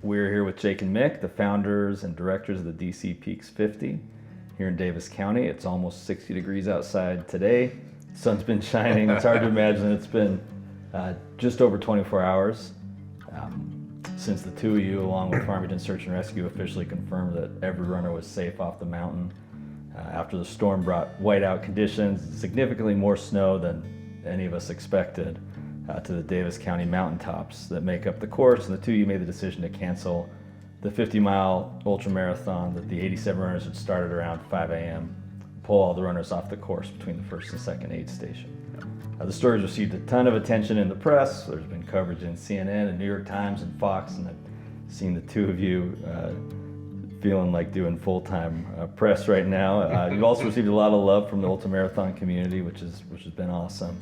We're here with Jake and Mick, the founders and directors of the DC Peaks 50 here in Davis County. It's almost 60 degrees outside today. The sun's been shining. It's hard to imagine it's been just over 24 hours since the two of you, along with Farmington Search and Rescue, officially confirmed that every runner was safe off the mountain after the storm brought whiteout conditions, significantly more snow than any of us expected, to the Davis County mountaintops that make up the course. And the two of you made the decision to cancel the 50-mile ultramarathon that the 87 runners had started around 5 a.m., pull all the runners off the course between the first and second aid station. The story's received a ton of attention in the press. There's been coverage in CNN and New York Times and Fox, and I've seen the two of you feeling like doing full-time press right now. You've also received a lot of love from the ultramarathon community, which has been awesome.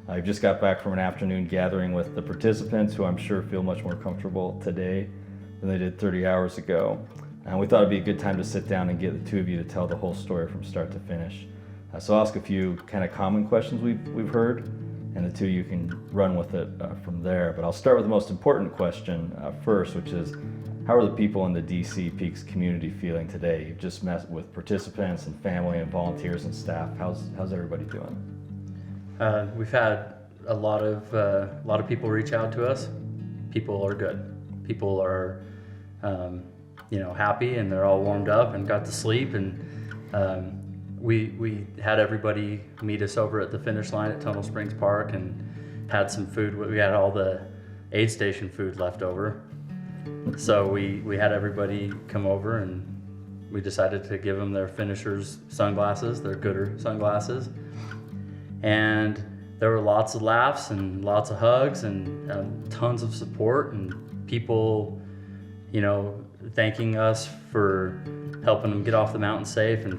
I just got back from an afternoon gathering with the participants, who I'm sure feel much more comfortable today than they did 30 hours ago. And we thought it'd be a good time to sit down and get the two of you to tell the whole story from start to finish. So I'll ask a few kind of common questions we've heard, and the two of you can run with it from there. But I'll start with the most important question first, which is, how are the people in the DC Peaks community feeling today? You've just met with participants and family and volunteers and staff. How's everybody doing? We've had a lot of people reach out to us. People are good. People are, happy, and they're all warmed up and got to sleep. And we had everybody meet us over at the finish line at Tunnel Springs Park and had some food. We had all the aid station food left over, so we had everybody come over, and we decided to give them their finishers sunglasses, their Gooder sunglasses. And there were lots of laughs and lots of hugs and tons of support, and people, thanking us for helping them get off the mountain safe, and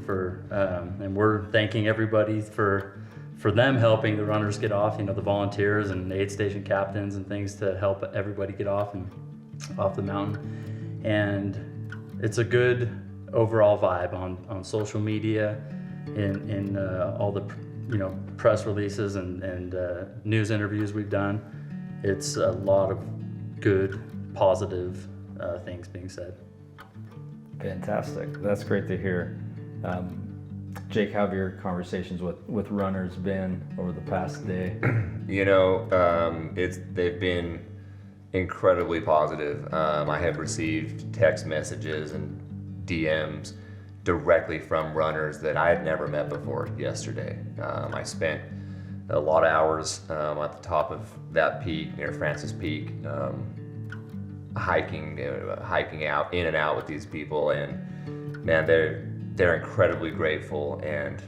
and we're thanking everybody for them helping the runners get off. The volunteers and aid station captains and things to help everybody get off the mountain. And it's a good overall vibe on social media, in all the press releases and news interviews we've done. It's a lot of good, positive things being said. Fantastic. That's great to hear. Jake, how have your conversations with runners been over the past day? They've been incredibly positive. I have received text messages and DMs directly from runners that I had never met before yesterday. I spent a lot of hours at the top of that peak near Francis Peak, hiking out in and out with these people, and man, they're incredibly grateful, and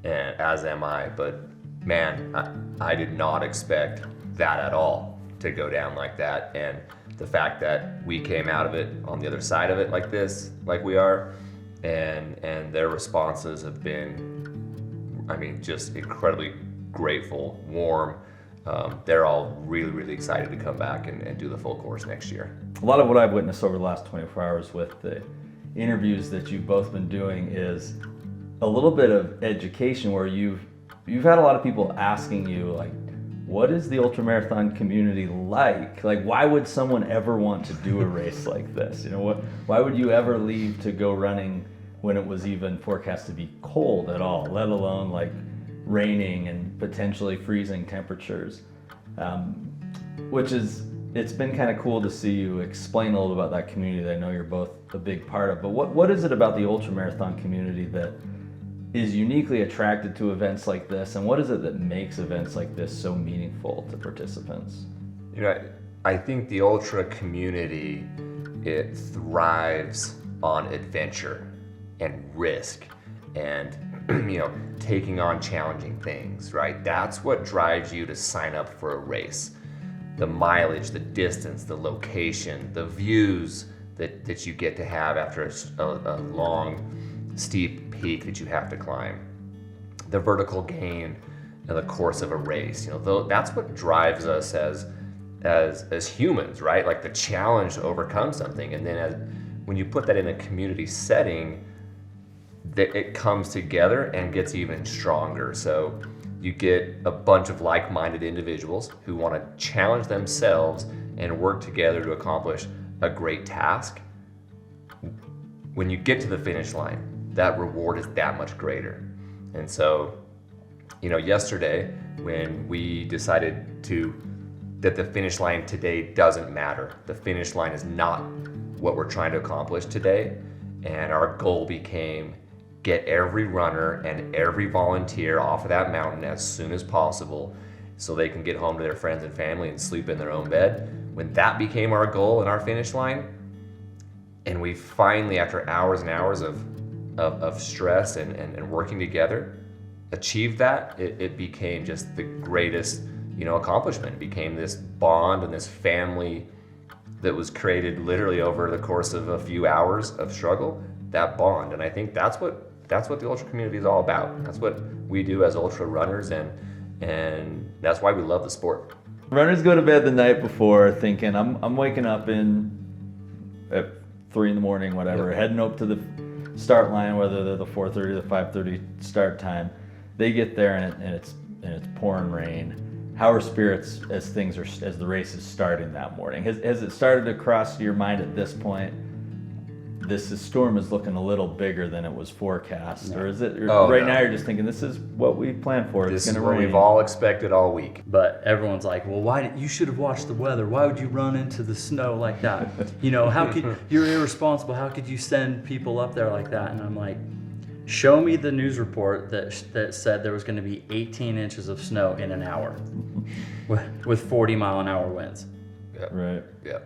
as am I. But man, I did not expect that at all, to go down like that, and the fact that we came out of it on the other side of it like this, like we are. And their responses have been, just incredibly grateful, warm. They're all really, really excited to come back and do the full course next year. A lot of what I've witnessed over the last 24 hours with the interviews that you've both been doing is a little bit of education, where you've had a lot of people asking you, like, what is the ultramarathon community like? Like, why would someone ever want to do a race like this? Why would you ever leave to go running when it was even forecast to be cold at all, let alone like raining and potentially freezing temperatures? It's been kind of cool to see you explain a little about that community that I know you're both a big part of. But what is it about the ultramarathon community that is uniquely attracted to events like this, and what is it that makes events like this so meaningful to participants? I think the ultra community, it thrives on adventure and risk and taking on challenging things, right? That's what drives you to sign up for a race. The mileage, the distance, the location, the views that you get to have after a long, steep peak that you have to climb, the vertical gain in the course of a race. That's what drives us as humans, right? Like the challenge to overcome something. And then when you put that in a community setting, that it comes together and gets even stronger. So you get a bunch of like-minded individuals who want to challenge themselves and work together to accomplish a great task, when you get to the finish line, that reward is that much greater. And so, yesterday when we decided that the finish line today doesn't matter, the finish line is not what we're trying to accomplish today, and our goal became get every runner and every volunteer off of that mountain as soon as possible so they can get home to their friends and family and sleep in their own bed. When that became our goal and our finish line, and we finally, after hours and hours of stress and working together, achieved that, it became just the greatest, accomplishment. It became this bond and this family that was created literally over the course of a few hours of struggle, that bond. And I think that's what the ultra community is all about. That's what we do as ultra runners, and that's why we love the sport. Runners go to bed the night before thinking, I'm waking up at 3 in the morning, whatever, Yep. heading up to the start line, whether they're the 4:30 or the 5:30 start time. They get there and it's pouring rain. How are spirits as the race is starting that morning? Has it started to cross your mind at this point? This storm is looking a little bigger than it was forecast, or is it Oh, right no. now? You're just thinking this is what we planned for. This It's is going what to rain. we've all expected all week. But everyone's like, well, you should have watched the weather. Why would you run into the snow like that? How could, you're irresponsible. How could you send people up there like that? And I'm like, show me the news report that said there was going to be 18 inches of snow in an hour with 40-mile-an-hour winds. Yeah. Right. Yeah.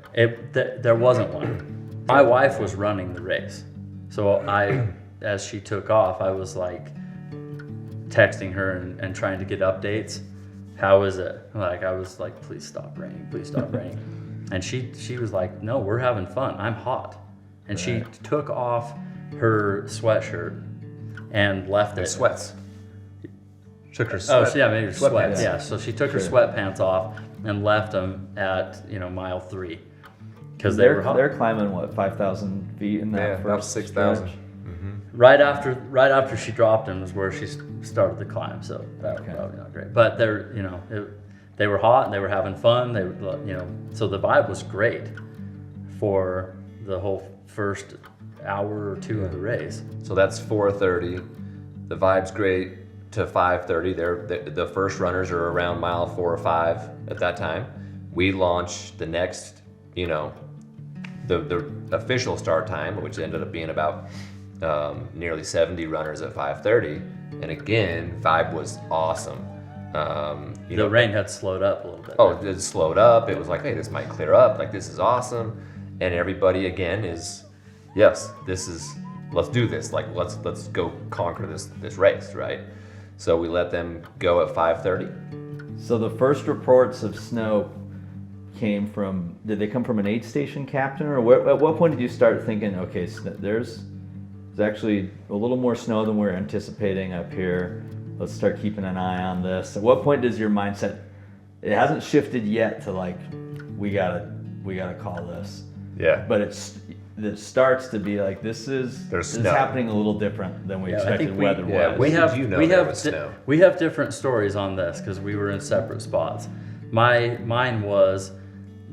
There wasn't one. My wife was running the race. So as she took off, I was like texting her and trying to get updates. How is it? I was like, please stop raining, please stop raining. And she was like, no, we're having fun. I'm hot. And she took off her sweatshirt and left it. Sweats. Took her Oh, sweat. yeah, maybe her sweats. Sweatpants. Yeah, so she took her sweatpants off and left them at mile 3 because they were hot. They're climbing 5,000 feet in that Yeah, first about 6,000. stretch? Right after she dropped them was where she started the climb. So that was probably not great. But they were hot and they were having fun. They were, so the vibe was great for the whole first hour or two of the race. So that's 4:30. The vibe's great to 5:30. The first runners are around mile 4 or 5 at that time. We launch the next, the official start time, which ended up being about nearly 70 runners at 5:30. And again, vibe was awesome. The rain had slowed up a little bit. Oh, it slowed up. It was like, hey, this might clear up. Like, this is awesome. And everybody again is, yes, let's do this. Like, let's go conquer this race, right? So we let them go at 5:30. So the first reports of snow did they come from an aid station captain, or at what point did you start thinking, okay, there's actually a little more snow than we're anticipating up here. Let's start keeping an eye on this. At what point does your mindset, it hasn't shifted yet to like, we gotta call this, Yeah. but it starts to be like, this is snow. happening a little different than we Yeah, I expected think weather-wise. yeah, We have you know we there have was snow. we have different stories on this because we were in separate spots. Mine was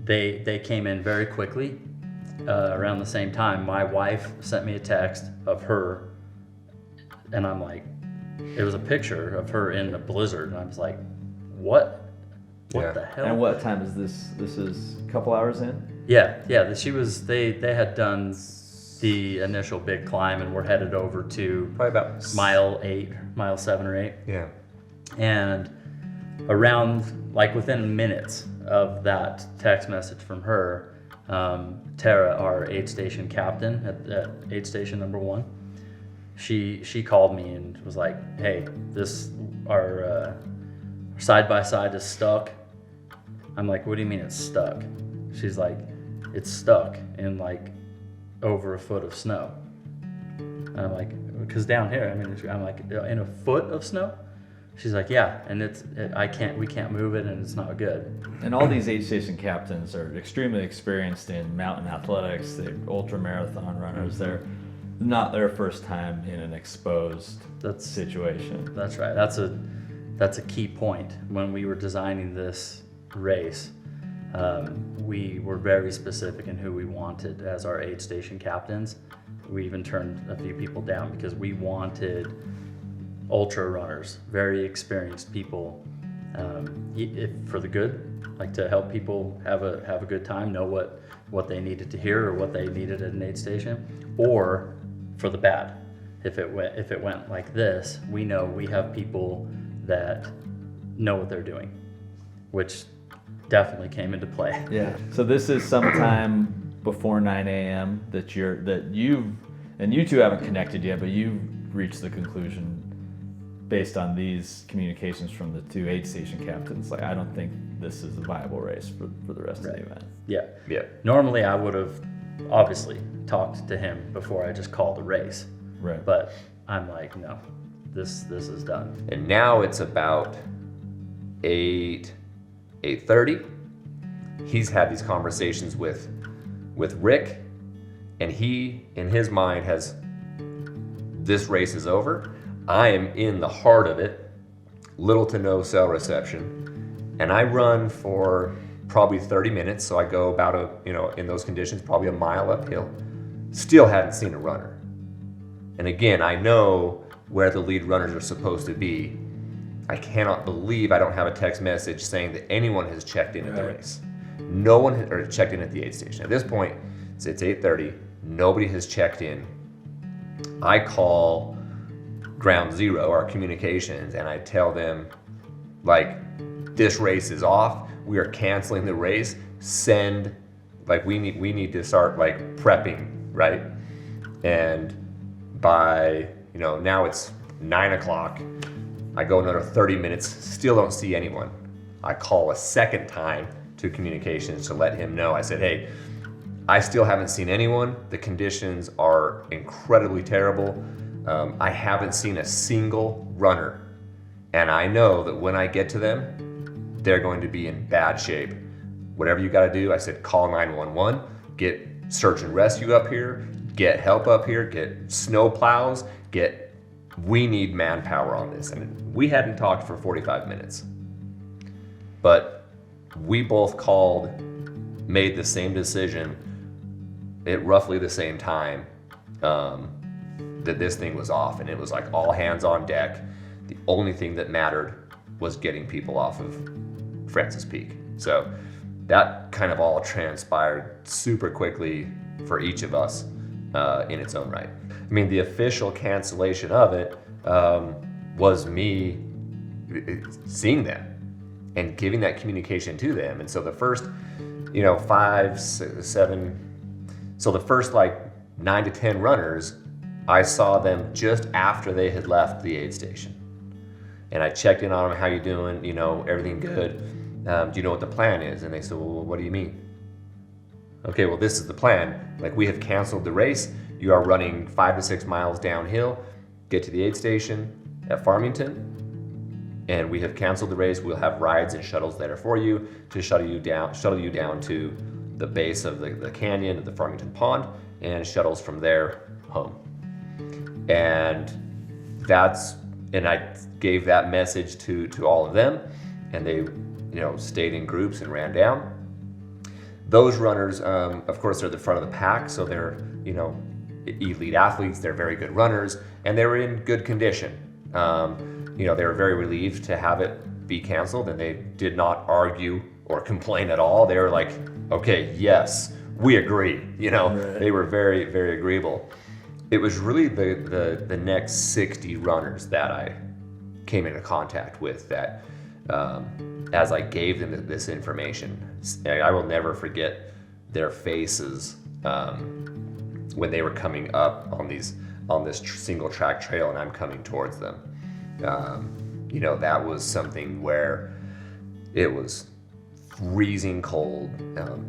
they came in very quickly around the same time. My wife sent me a text of her, and I'm like, it was a picture of her in the blizzard, and I was like, what Yeah. the hell? And what time is this? This is a couple hours in? Yeah. They had done the initial big climb, and we're headed over to Probably about mile 7 or 8. Yeah. And around, like within minutes of that text message from her, Tara, our aid station captain at aid station number 1, she called me and was like, hey, our side by side is stuck. I'm like, what do you mean it's stuck? She's like, it's stuck in like over a foot of snow. And I'm like, because down here, I'm like, in a foot of snow? She's like, yeah, and we can't move it, and it's not good. And all these aid station captains are extremely experienced in mountain athletics. They're ultra marathon runners. They're not their first time in an exposed situation. That's right. That's a key point when we were designing this race. We were very specific in who we wanted as our aid station captains. We even turned a few people down because we wanted ultra runners, very experienced people, if for the good, like to help people have a good time, know what they needed to hear or what they needed at an aid station, or for the bad. If it went like this, we know we have people that know what they're doing, which definitely came into play. Yeah. So this is sometime before 9 a.m. that you two haven't connected yet, but you've reached the conclusion based on these communications from the two aid station captains. Like, I don't think this is a viable race for the rest of the event. Yeah. Yeah. Normally I would have obviously talked to him before I just called the race. Right. But I'm like, no, this is done. And now it's about 8:30. He's had these conversations with Rick, and he, in his mind, has, this race is over. I am in the heart of it, little to no cell reception, and I run for probably 30 minutes. So I go about in those conditions, probably a mile uphill. Still hadn't seen a runner. And again, I know where the lead runners are supposed to be. I cannot believe I don't have a text message saying that anyone has checked in at the race. No one has checked in at the aid station. At this point, it's 8:30. Nobody has checked in. I call Ground Zero, our communications, and I tell them, like, this race is off. We are canceling the race. We need to start like prepping, right? And by now it's 9 o'clock. I go another 30 minutes, still don't see anyone. I call a second time to communications to let him know. I said, hey, I still haven't seen anyone. The conditions are incredibly terrible. I haven't seen a single runner. And I know that when I get to them, they're going to be in bad shape. Whatever you gotta do, I said, call 911, get search and rescue up here, get help up here, get snow plows, we need manpower on this. And we hadn't talked for 45 minutes, but we both made the same decision at roughly the same time, that this thing was off, and it was like all hands on deck. The only thing that mattered was getting people off of Francis Peak. So that kind of all transpired super quickly for each of us in its own right. I mean, the official cancellation of it was me seeing them and giving that communication to them. And so the first, 5, 6, 7, so the first like 9 to 10 runners, I saw them just after they had left the aid station. And I checked in on them, how you doing? Everything good? Do you know what the plan is? And they said, well, what do you mean? Okay, well, this is the plan. Like, we have canceled the race. You are running 5 to 6 miles downhill, get to the aid station at Farmington, and we have canceled the race. We'll have rides and shuttles there for you to shuttle you down to the base of the canyon at the Farmington Pond, and shuttles from there home. And I gave that message to all of them, and they stayed in groups and ran down. Those runners, of course, they're at the front of the pack, so they're elite athletes. They're very good runners, and they were in good condition. They were very relieved to have it be canceled, and they did not argue or complain at all. They were like, okay, yes, we agree. Right. They were very, very agreeable. It was really the next 60 runners that I came into contact with that, as I gave them this information, I will never forget their faces when they were coming up on this single track trail, and I'm coming towards them. That was something where it was freezing cold,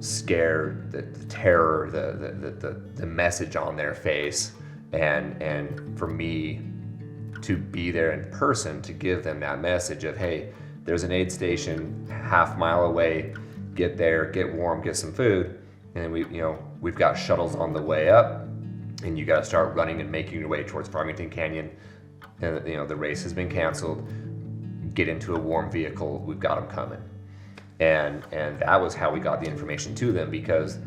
scared, the terror, the message on their face, and for me to be there in person to give them that message of, hey, there's an aid station half mile away, get there, get warm, get some food, and we've got shuttles on the way up, and you got to start running and making your way towards Farmington Canyon, and the race has been canceled. Get into a warm vehicle, we've got them coming. and that was how we got the information to them, because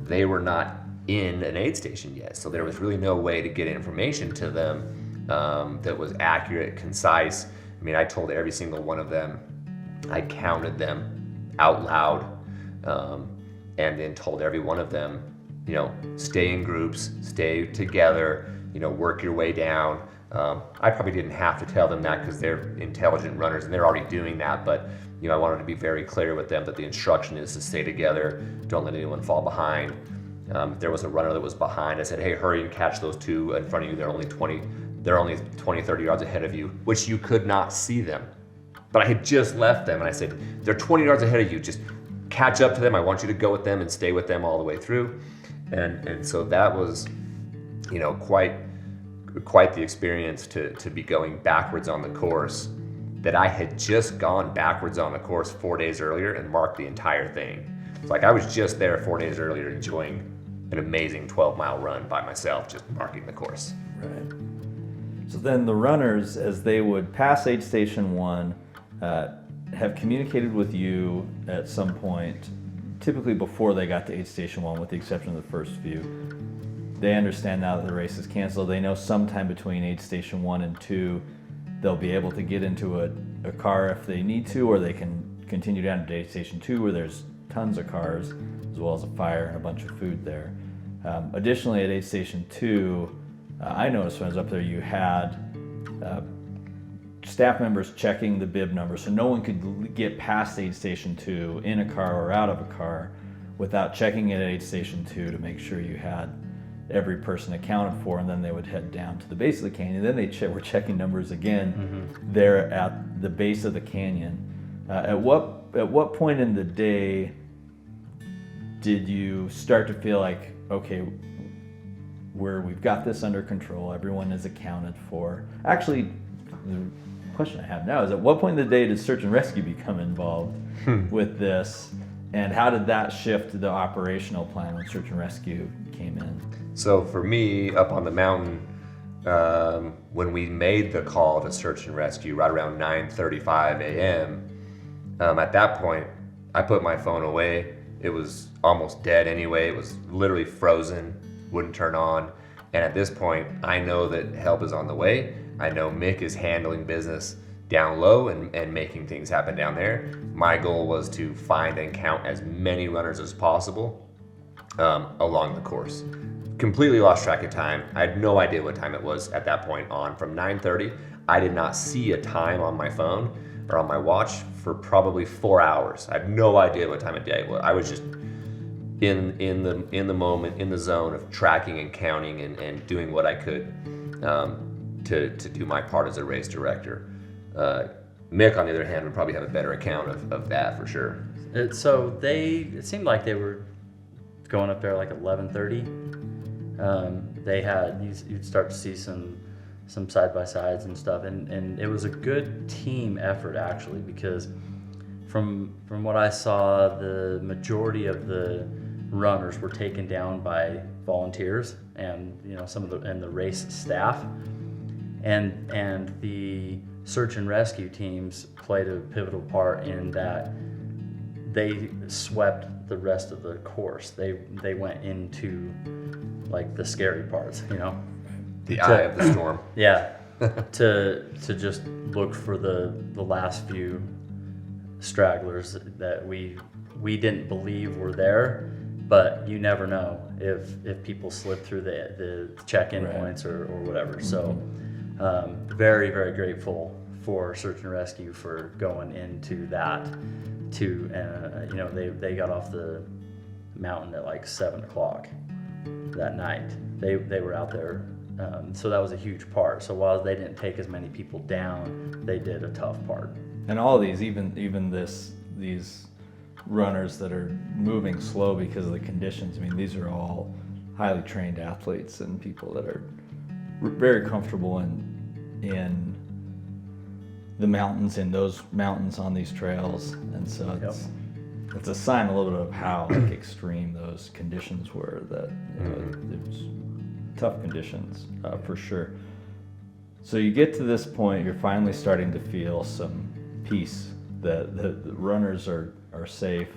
they were not in an aid station yet, so there was really no way to get information to them that was accurate, concise. I mean, I told every single one of them, I counted them out loud, and then told every one of them, you know, stay in groups, stay together, you know, work your way down. I probably didn't have to tell them that because they're intelligent runners and they're already doing that, but you know, I wanted to be very clear with them that the instruction is to stay together, don't let anyone fall behind. If there was a runner that was behind, I said, hey, hurry and catch those two in front of you. They're only 20, 30 yards ahead of you, which you could not see them. But I had just left them and I said, they're 20 yards ahead of you. Just catch up to them. I want you to go with them and stay with them all the way through. And so that was, you know, quite the experience to be going backwards on the course, that I had just gone backwards on the course 4 days earlier and marked the entire thing. It's like I was just there 4 days earlier enjoying an amazing 12-mile run by myself, just marking the course. Right. So then the runners, as they would pass aid station 1, have communicated with you at some point, typically before they got to aid station 1, with the exception of the first few. They understand now that the race is canceled. They know sometime between aid station 1 and 2, they'll be able to get into a car if they need to, or they can continue down to aid station 2, where there's tons of cars, as well as a fire and a bunch of food there. Additionally, at aid station 2, I noticed when I was up there, you had staff members checking the bib number, so no one could get past aid station 2 in a car or out of a car without checking it at aid station 2 to make sure you had every person accounted for, and then they would head down to the base of the canyon. Then they were checking numbers again there at the base of the canyon. At what point in the day did you start to feel like, okay, we've got this under control, everyone is accounted for? Actually, the question I have now is, at what point in the day did search and rescue become involved with this, and how did that shift the operational plan when search and rescue came in? So for me, up on the mountain, when we made the call to search and rescue right around 9:35 a.m., at that point, I put my phone away. It was almost dead anyway. It was literally frozen, wouldn't turn on. And at this point, I know that help is on the way. I know Mick is handling business down low and making things happen down there. My goal was to find and count as many runners as possible along the course. Completely lost track of time. I had no idea what time it was at that point on. From 9:30, I did not see a time on my phone or on my watch for probably 4 hours. I had no idea what time of day it was. I was just in the moment, in the zone of tracking and counting and doing what I could to do my part as a race director. Mick, on the other hand, would probably have a better account of that for sure. It seemed like they were going up there like 11:30. They had, you'd start to see some side by sides and stuff, and it was a good team effort actually, because from what I saw, the majority of the runners were taken down by volunteers and some of the race staff, and the search and rescue teams played a pivotal part in that. They swept the rest of the course. They went into like the scary parts, the eye of the storm. Yeah, to just look for the last few stragglers that we didn't believe were there, but you never know if people slip through the check-in points or whatever. So very, very grateful for search and rescue for going into that. They got off the mountain at like 7 o'clock that night. They were out there, so that was a huge part. So while they didn't take as many people down, they did a tough part. And all these, even these runners that are moving slow because of the conditions, I mean, these are all highly trained athletes and people that are very comfortable in the mountains, in those mountains on these trails, and so it's a sign a little bit of how extreme those conditions were. That it was tough conditions for sure. So you get to this point, you're finally starting to feel some peace. The runners are are safe.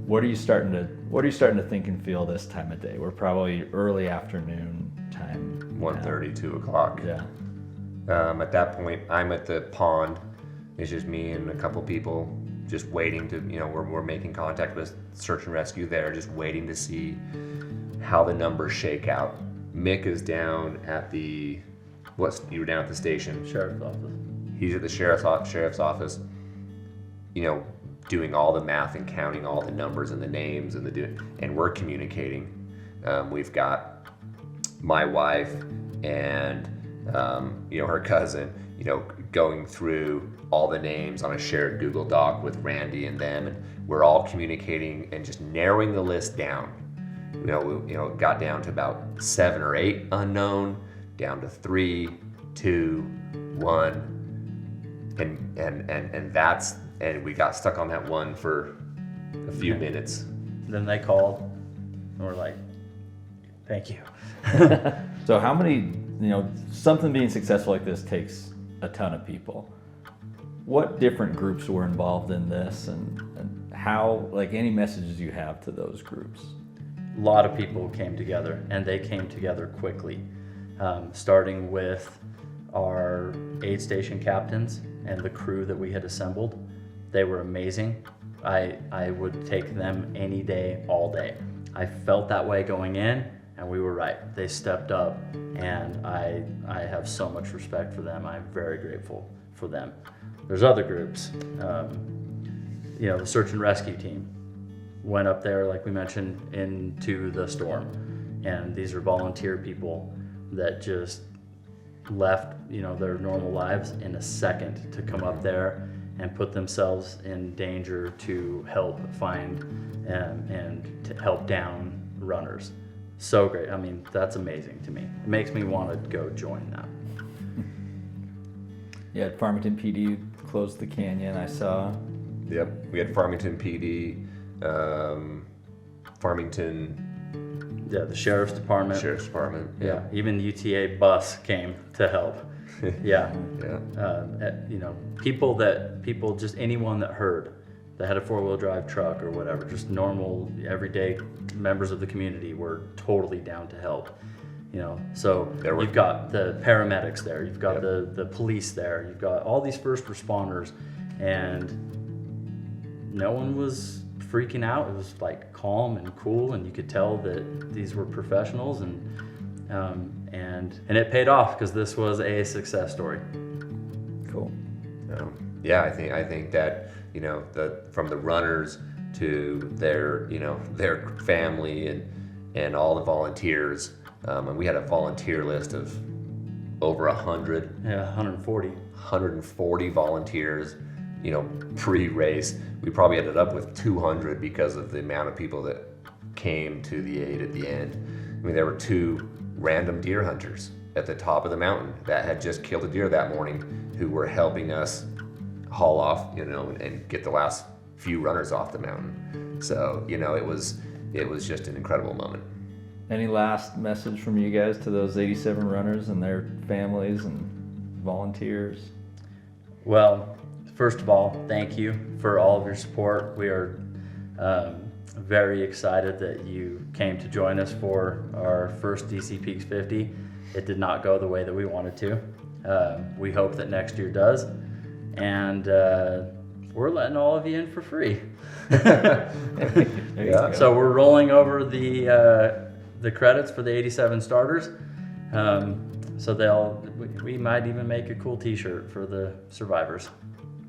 What are you starting to think and feel this time of day? We're probably early afternoon time. 1:30, 2 o'clock. Yeah. At that point, I'm at the pond. It's just me and a couple people just waiting to, we're making contact with search and rescue there, just waiting to see how the numbers shake out. Mick is down at you were down at the station. Sheriff's office. He's at the sheriff's office, doing all the math and counting all the numbers and the names and we're communicating. We've got my wife and her cousin, going through all the names on a shared Google Doc with Randy and them, and we're all communicating and just narrowing the list down. It got down to about 7 or 8 unknown, down to 3, 2, 1, and we got stuck on that one for a few minutes. Then they called, and we're like, "Thank you." So how many, something being successful like this takes a ton of people. What different groups were involved in this, and how, any messages you have to those groups? A lot of people came together, and they came together quickly, starting with our aid station captains and the crew that we had assembled. They were amazing. I would take them any day, all day. I felt that way going in, and we were right. They stepped up, and I have so much respect for them. I'm very grateful for them. There's other groups. The search and rescue team went up there, like we mentioned, into the storm. And these are volunteer people that just left, their normal lives in a second to come up there and put themselves in danger to help find and to help down runners. So great. I mean, that's amazing to me. It makes me want to go join that. Yeah, Farmington PD closed the canyon, I saw. Yep, we had Farmington PD, Farmington Yeah, the sheriff's department. Yeah. Even UTA bus came to help. Yeah. Yeah. People, just anyone that heard, that had a 4-wheel drive truck or whatever, just normal, everyday members of the community were totally down to help. So you've got the paramedics there, you've got the police there, you've got all these first responders, and no one was freaking out. It was like calm and cool, and you could tell that these were professionals, and it paid off because this was a success story. Cool. I think that from the runners to their family and all the volunteers, and we had a volunteer list of over 100. Yeah, 140 volunteers. Pre-race, we probably ended up with 200 because of the amount of people that came to the aid at the end. I mean, there were 2 random deer hunters at the top of the mountain that had just killed a deer that morning who were helping us haul off, and get the last few runners off the mountain. So, it was just an incredible moment. Any last message from you guys to those 87 runners and their families and volunteers? Well, first of all, thank you for all of your support. We are very excited that you came to join us for our first DC Peaks 50. It did not go the way that we wanted to. We hope that next year does. And we're letting all of you in for free. Yeah. So we're rolling over the credits for the 87 starters. So we might even make a cool t-shirt for the survivors.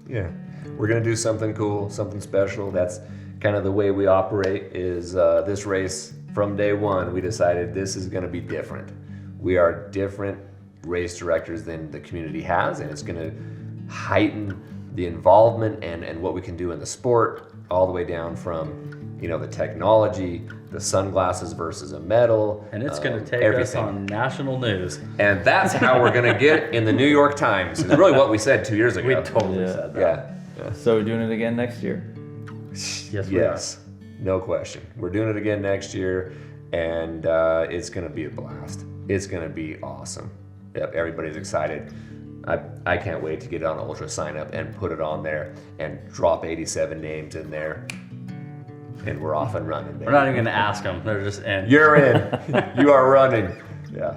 Yeah, we're gonna do something cool, something special. That's kind of the way we operate. Is this race from day one? We decided this is gonna be different. We are different race directors than the community has, and it's gonna heighten the involvement and what we can do in the sport, all the way down from the technology, the sunglasses versus a medal, And it's going to take everything. us on national news. And that's how we're gonna get in the New York Times. It's really what we said 2 years ago. We totally Yeah. said that. Yeah. So we're doing it again next year? Yes, we Yes, no question. We're doing it again next year, and it's going to be a blast. It's going to be awesome. Yep, everybody's excited. I can't wait to get on Ultra sign up and put it on there and drop 87 names in there, and we're off and running. Baby. We're not even gonna ask them. They're just in. You're in. You are running. Yeah.